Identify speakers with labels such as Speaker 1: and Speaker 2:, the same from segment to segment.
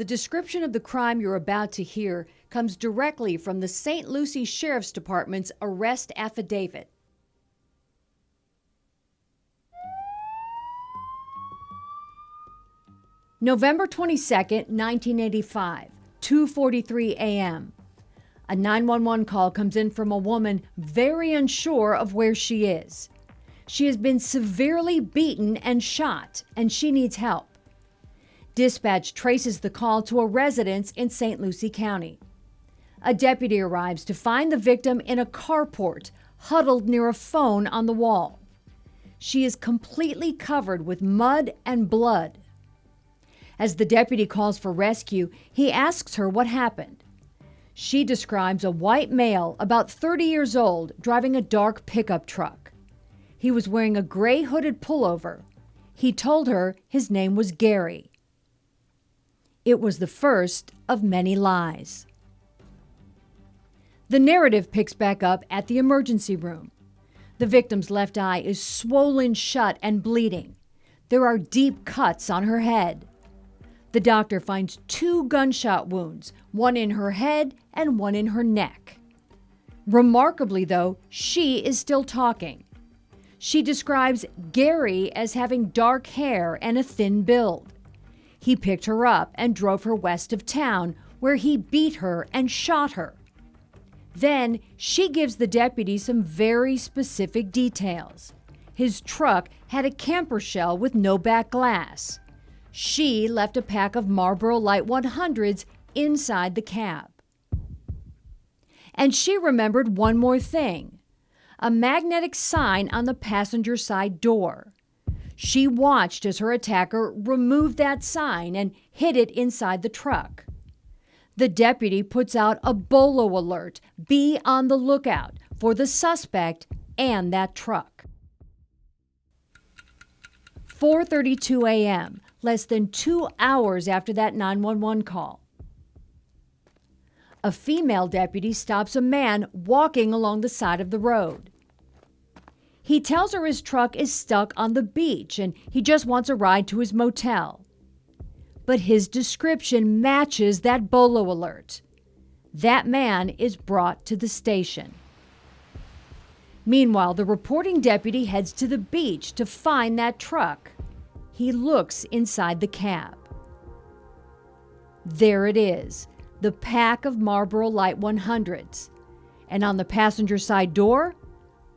Speaker 1: The description of the crime you're about to hear comes directly from the St. Lucie Sheriff's Department's arrest affidavit. November 22nd, 1985, 2:43 a.m. A 911 call comes in from a woman very unsure of where she is. She has been severely beaten and shot, and she needs help. Dispatch traces the call to a residence in St. Lucie County. A deputy arrives to find the victim in a carport, huddled near a phone on the wall. She is completely covered with mud and blood. As the deputy calls for rescue, he asks her what happened. She describes a white male, about 30 years old, driving a dark pickup truck. He was wearing a gray hooded pullover. He told her his name was Gary. It was the first of many lies. The narrative picks back up at the emergency room. The victim's left eye is swollen shut and bleeding. There are deep cuts on her head. The doctor finds 2 gunshot wounds, one in her head and one in her neck. Remarkably, though, she is still talking. She describes Gary as having dark hair and a thin build. He picked her up and drove her west of town, where he beat her and shot her. Then she gives the deputy some very specific details. His truck had a camper shell with no back glass. She left a pack of Marlboro Light 100s inside the cab. And she remembered one more thing: a magnetic sign on the passenger side door. She watched as her attacker removed that sign and hid it inside the truck. The deputy puts out a bolo alert: be on the lookout for the suspect and that truck. 4:32 a.m., less than 2 hours after that 911 call. A female deputy stops a man walking along the side of the road. He tells her his truck is stuck on the beach and he just wants a ride to his motel. But his description matches that bolo alert. That man is brought to the station. Meanwhile, the reporting deputy heads to the beach to find that truck. He looks inside the cab. There it is, the pack of Marlboro Light 100s. And on the passenger side door,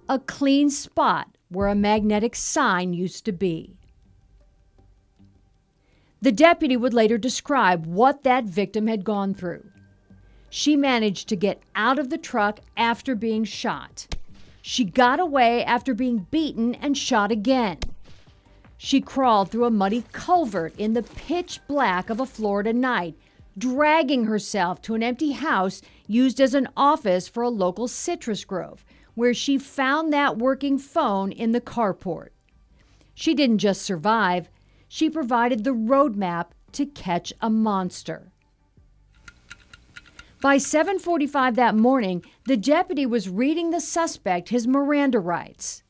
Speaker 1: a clean spot where a magnetic sign used to be. The deputy would later describe what that victim had gone through. She managed to get out of the truck after being shot. She got away after being beaten and shot again. She crawled through a muddy culvert in the pitch black of a Florida night, dragging herself to an empty house used as an office for a local citrus grove, where she found that working phone in the carport. She didn't just survive, she provided the roadmap to catch a monster. By 7:45 that morning, the deputy was reading the suspect his Miranda rights.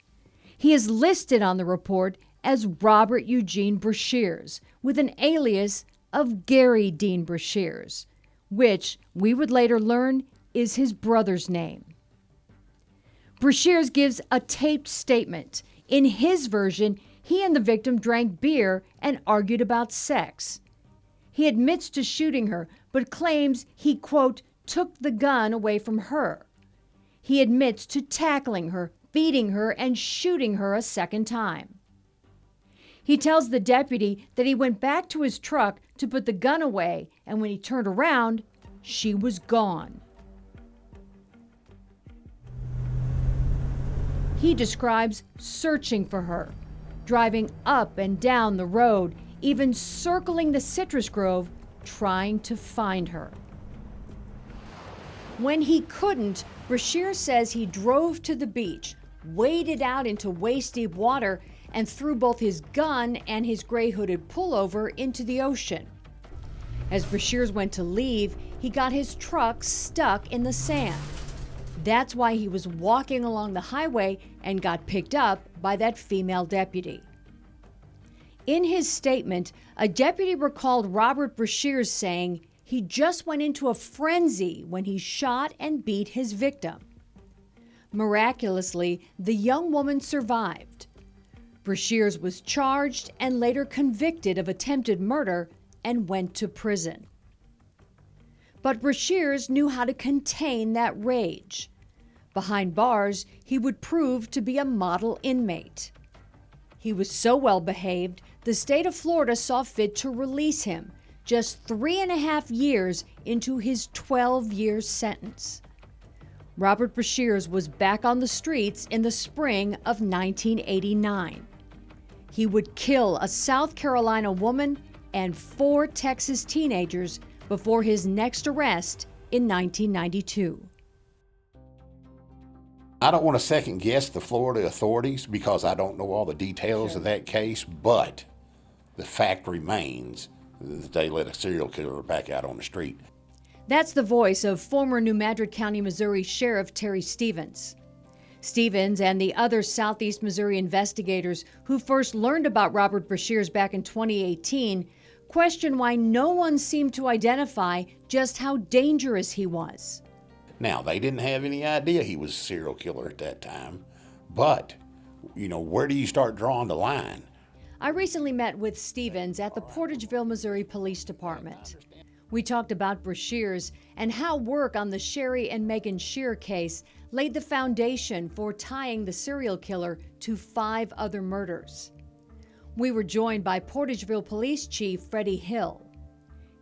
Speaker 1: He is listed on the report as Robert Eugene Brashers, with an alias of Gary Dean Brashers, which we would later learn is his brother's name. Brashers gives a taped statement. In his version, he and the victim drank beer and argued about sex. He admits to shooting her, but claims he, quote, took the gun away from her. He admits to tackling her, beating her, and shooting her a second time. He tells the deputy that he went back to his truck to put the gun away, and when he turned around, she was gone. He describes searching for her, driving up and down the road, even circling the citrus grove, trying to find her. When he couldn't, Brashers says he drove to the beach, waded out into waist-deep water, and threw both his gun and his gray hooded pullover into the ocean. As Brashers went to leave, he got his truck stuck in the sand. That's why he was walking along the highway and got picked up by that female deputy. In his statement, a deputy recalled Robert Brashers saying he just went into a frenzy when he shot and beat his victim. Miraculously, the young woman survived. Brashers was charged and later convicted of attempted murder and went to prison. But Brashers knew how to contain that rage. Behind bars, he would prove to be a model inmate. He was so well behaved, the state of Florida saw fit to release him just 3.5 years into his 12-year sentence. Robert Brashers was back on the streets in the spring of 1989. He would kill a South Carolina woman and 4 Texas teenagers before his next arrest in 1992.
Speaker 2: I don't want to second guess the Florida authorities because I don't know all the details of that case, but the fact remains that they let a serial killer back out on the street.
Speaker 1: That's the voice of former New Madrid County, Missouri Sheriff Terry Stevens. Stevens and the other Southeast Missouri investigators who first learned about Robert Brashers back in 2018 question why no one seemed to identify just how dangerous he was.
Speaker 2: Now, they didn't have any idea he was a serial killer at that time, but, where do you start drawing the line?
Speaker 1: I recently met with Stevens at the Portageville, Missouri Police Department. We talked about Brashers and how work on the Sherry and Megan Shear case laid the foundation for tying the serial killer to 5 other murders. We were joined by Portageville Police Chief Freddie Hill.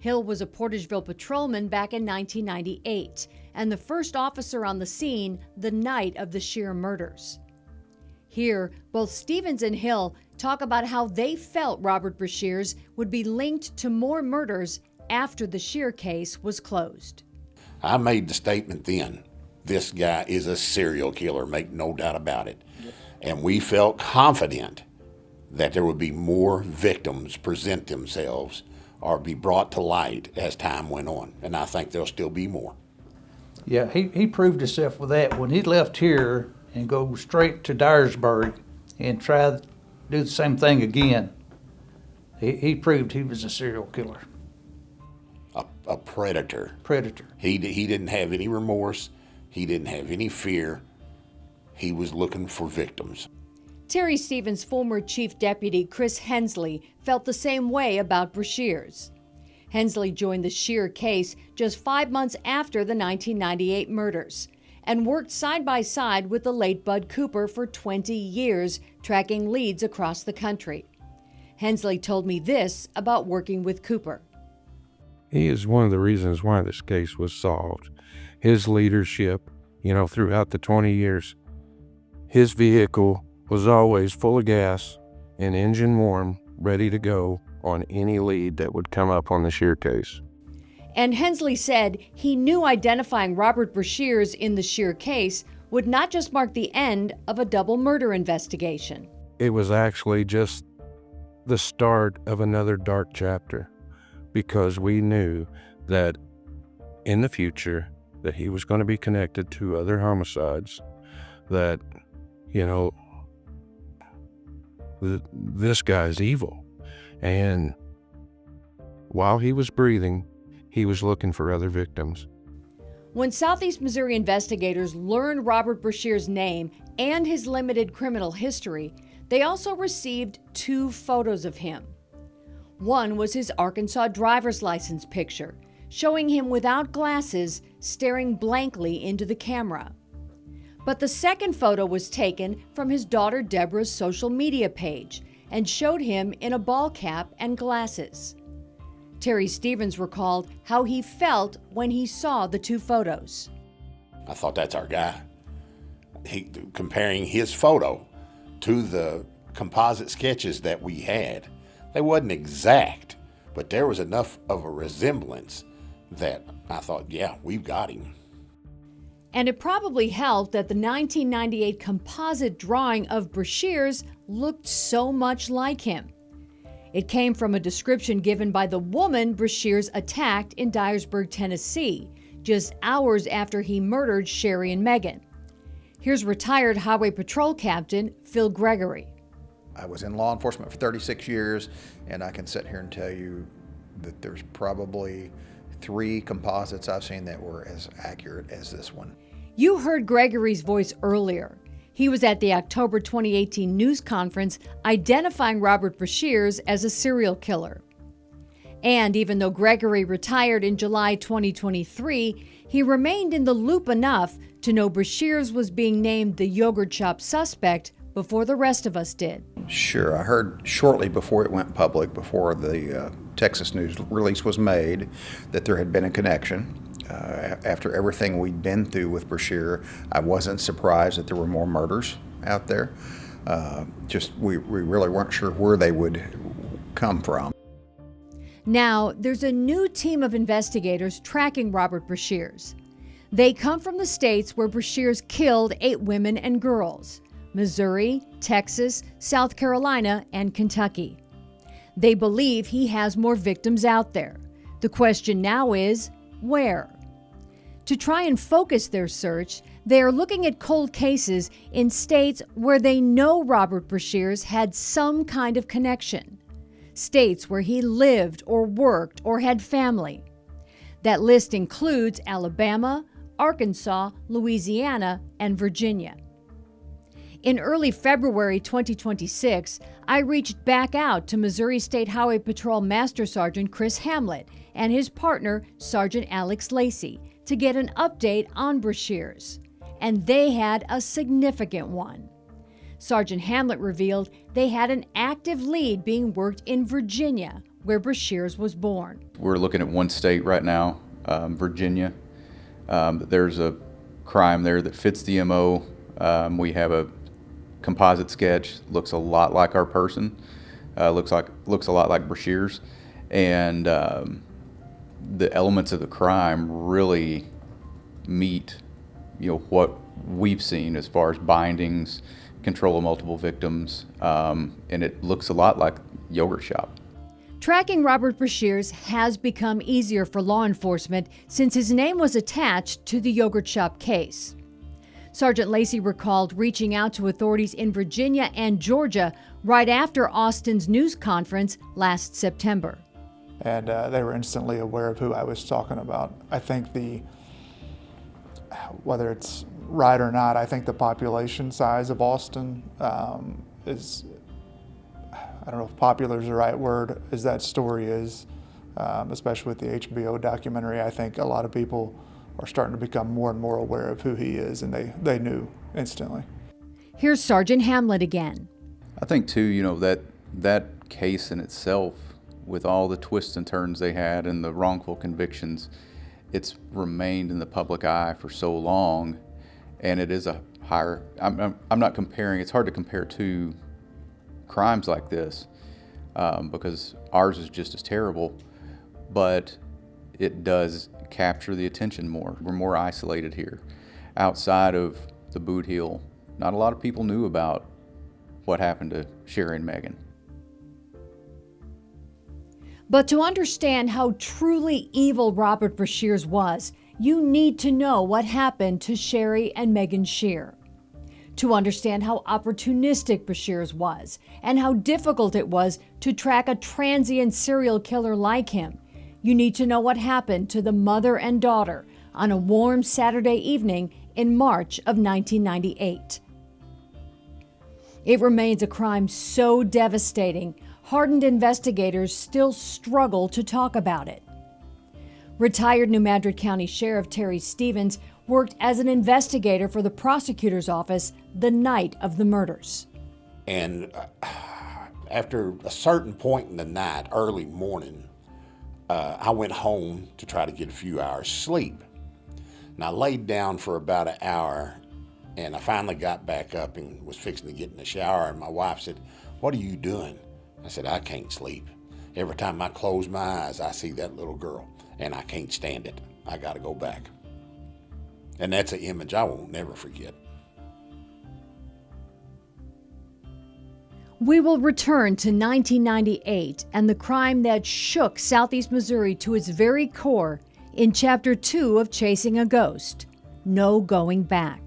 Speaker 1: Hill was a Portageville patrolman back in 1998 and the first officer on the scene the night of the Shear murders. Here, both Stevens and Hill talk about how they felt Robert Brashers would be linked to more murders after the Shear case was closed.
Speaker 2: I made the statement then, this guy is a serial killer, make no doubt about it. And we felt confident that there would be more victims present themselves or be brought to light as time went on. And I think there'll still be more.
Speaker 3: Yeah, he proved himself with that. When he left here and go straight to Dyersburg and try to do the same thing again, he proved he was a serial killer.
Speaker 2: A predator.
Speaker 3: Predator.
Speaker 2: He didn't have any remorse. He didn't have any fear. He was looking for victims.
Speaker 1: Terry Stevens' former chief deputy, Chris Hensley, felt the same way about Brashers. Hensley joined the Shear case just 5 months after the 1998 murders and worked side by side with the late Bud Cooper for 20 years, tracking leads across the country. Hensley told me this about working with Cooper.
Speaker 4: He is one of the reasons why this case was solved. His leadership, throughout the 20 years, his vehicle was always full of gas and engine warm, ready to go on any lead that would come up on the Shear case.
Speaker 1: And Hensley said he knew identifying Robert Brashers in the Shear case would not just mark the end of a double murder investigation.
Speaker 4: It was actually just the start of another dark chapter, because we knew that in the future that he was going to be connected to other homicides, that, this guy's evil. And while he was breathing, he was looking for other victims.
Speaker 1: When Southeast Missouri investigators learned Robert Brashers' name and his limited criminal history, they also received 2 photos of him. One was his Arkansas driver's license picture, showing him without glasses, staring blankly into the camera. But the second photo was taken from his daughter Deborah's social media page and showed him in a ball cap and glasses. Terry Stevens recalled how he felt when he saw the 2 photos.
Speaker 2: I thought, that's our guy. Comparing his photo to the composite sketches that we had, they wasn't exact, but there was enough of a resemblance that I thought, yeah, we've got him.
Speaker 1: And it probably helped that the 1998 composite drawing of Brashers looked so much like him. It came from a description given by the woman Brashers attacked in Dyersburg, Tennessee, just hours after he murdered Sherry and Megan. Here's retired Highway Patrol Captain Phil Gregory.
Speaker 5: I was in law enforcement for 36 years, and I can sit here and tell you that there's probably 3 composites I've seen that were as accurate as this one.
Speaker 1: You heard Gregory's voice earlier. He was at the October 2018 news conference identifying Robert Brashers as a serial killer. And even though Gregory retired in July 2023, he remained in the loop enough to know Brashers was being named the yogurt shop suspect before the rest of us did.
Speaker 5: Sure, I heard shortly before it went public, before the Texas news release was made, that there had been a connection. After everything we'd been through with Brasher, I wasn't surprised that there were more murders out there. We really weren't sure where they would come from.
Speaker 1: Now, there's a new team of investigators tracking Robert Brashers. They come from the states where Brashers killed 8 women and girls: Missouri, Texas, South Carolina, and Kentucky. They believe he has more victims out there. The question now is, where? To try and focus their search, they are looking at cold cases in states where they know Robert Brashers had some kind of connection. States where he lived or worked or had family. That list includes Alabama, Arkansas, Louisiana, and Virginia. In early February 2026, I reached back out to Missouri State Highway Patrol Master Sergeant Chris Hamlet and his partner, Sergeant Alex Lacey, to get an update on Brashers. And they had a significant one. Sergeant Hamlet revealed they had an active lead being worked in Virginia, where Brashers was born.
Speaker 6: We're looking at one state right now, Virginia. There's a crime there that fits the MO. We have a composite sketch, looks a lot like our person, looks a lot like Brashers, and the elements of the crime really meet, what we've seen as far as bindings, control of multiple victims, and it looks a lot like yogurt shop.
Speaker 1: Tracking Robert Brashers has become easier for law enforcement since his name was attached to the yogurt shop case. Sergeant Lacey recalled reaching out to authorities in Virginia and Georgia right after Austin's news conference last September.
Speaker 7: And they were instantly aware of who I was talking about. I think whether it's right or not, I think the population size of Austin is, I don't know if popular is the right word, as that story is, especially with the HBO documentary. I think a lot of people are starting to become more and more aware of who he is, and they knew instantly.
Speaker 1: Here's Sergeant Hamlet again.
Speaker 6: I think too, that case in itself, with all the twists and turns they had and the wrongful convictions, it's remained in the public eye for so long, and it is a higher, I'm not comparing, it's hard to compare two crimes like this because ours is just as terrible, but it does capture the attention more. We're more isolated here. Outside of the boot heel, not a lot of people knew about what happened to Sherry and Megan.
Speaker 1: But to understand how truly evil Robert Brashers was, you need to know what happened to Sherry and Megan Shear. To understand how opportunistic Brashers was and how difficult it was to track a transient serial killer like him, you need to know what happened to the mother and daughter on a warm Saturday evening in March of 1998. It remains a crime so devastating, hardened investigators still struggle to talk about it. Retired New Madrid County Sheriff Terry Stevens worked as an investigator for the prosecutor's office the night of the murders.
Speaker 2: And after a certain point in the night, early morning, I went home to try to get a few hours sleep. And I laid down for about an hour, and I finally got back up and was fixing to get in the shower, and my wife said, "What are you doing?" I said, "I can't sleep. Every time I close my eyes, I see that little girl, and I can't stand it. I got to go back." And that's an image I won't never forget.
Speaker 1: We will return to 1998 and the crime that shook Southeast Missouri to its very core in Chapter 2 of Chasing a Ghost, No Going Back.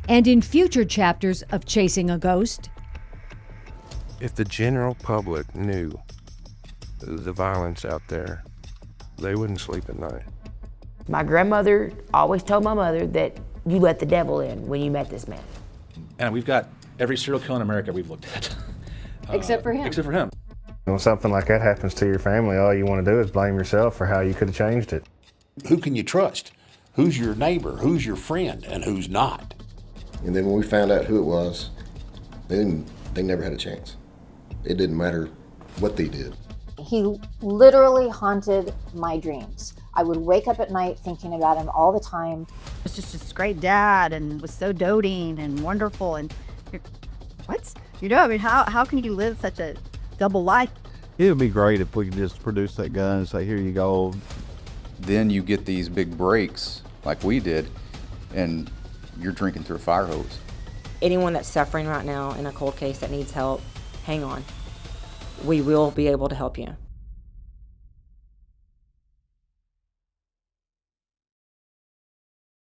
Speaker 1: And in future chapters of Chasing a Ghost,
Speaker 4: If the general public knew the violence out there, they wouldn't sleep at night.
Speaker 8: My grandmother always told my mother that you let the devil in when you met this man.
Speaker 9: And we've got every serial killer in America we've looked at.
Speaker 1: Except for him.
Speaker 9: Except for him.
Speaker 10: When something like that happens to your family, all you want to do is blame yourself for how you could have changed it.
Speaker 2: Who can you trust? Who's your neighbor? Who's your friend? And who's not?
Speaker 11: And then when we found out who it was, they never had a chance. It didn't matter what they did.
Speaker 12: He literally haunted my dreams. I would wake up at night thinking about him all the time.
Speaker 13: Was just this great dad and was so doting and wonderful. And what? You know, I mean, how can you live such a double life?
Speaker 14: It would be great if we could just produce that gun and say, here you go.
Speaker 6: Then you get these big breaks like we did, and you're drinking through a fire hose.
Speaker 8: Anyone that's suffering right now in a cold case that needs help, hang on. We will be able to help you.